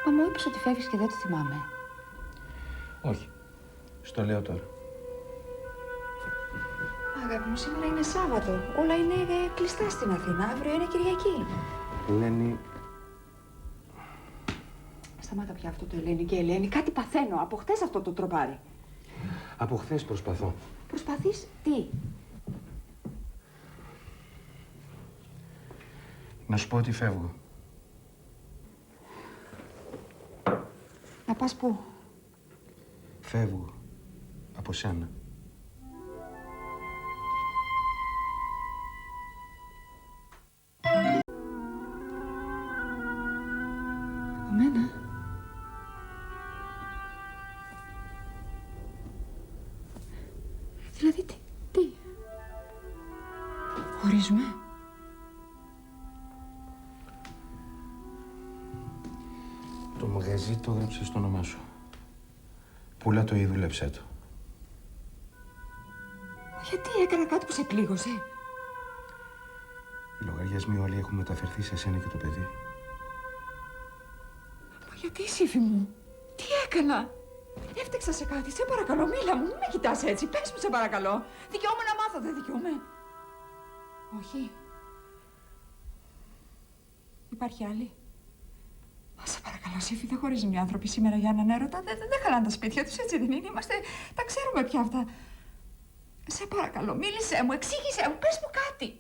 Μα μου είπες ότι φεύγεις και δεν το θυμάμαι. Όχι. Στο λέω τώρα. Αγάπη μου, σήμερα είναι Σάββατο. Όλα είναι κλειστά στην Αθήνα. Αύριο είναι Κυριακή. Ελένη... Σταμάτα πια αυτό το Ελένη και Ελένη. Κάτι παθαίνω. Από χτες αυτό το τροπάρι. Από χθες προσπαθώ. Προσπαθείς τι? Να σου πω ότι φεύγω. Να πας πού? Φεύγω. Από σένα. Από μένα? Δηλαδή τι? Χωρίζουμε? Το μαγαζί το έγραψε στο όνομά σου. Πούλα το ή δούλεψέ το. Γιατί έκανα κάτι που σε πλήγωσε? Οι λογαριασμοί όλοι έχουν μεταφερθεί σε σένα και το παιδί. Μα γιατί, Σύφη μου? Τι έκανα? Έφταξα σε κάτι. Σε παρακαλώ, μίλα μου. Μην με κοιτάς έτσι. Πες μου, σε παρακαλώ. Δικαιούμαι να μάθω, δεν δικαιούμαι? Όχι. Υπάρχει άλλη? Μα σε παρακαλώ, Σύφη, δεν χωρίζουν οι άνθρωποι σήμερα για έναν έρωτα. Δεν χαλάνε τα σπίτια τους, έτσι δεν είναι? Είμαστε... Τα ξέρουμε πια αυτά. Σε παρακαλώ, μίλησέ μου, εξήγησέ μου, πες μου κάτι.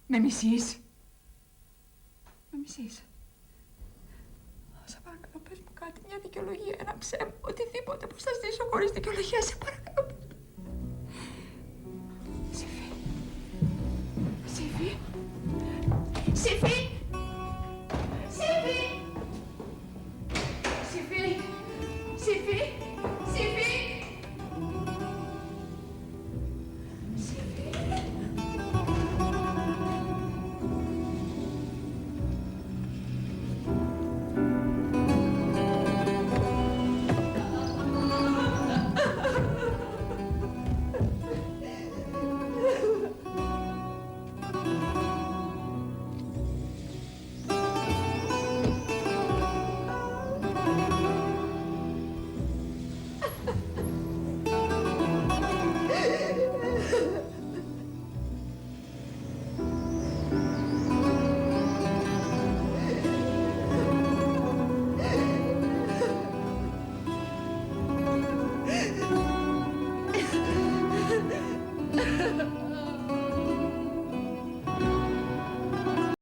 Με μισείς? Με μισείς? Σε παρακαλώ, πες μου κάτι, μια δικαιολογία, ένα ψέμα, οτιδήποτε που θα ζήσω χωρίς δικαιολογία, σε παρακαλώ.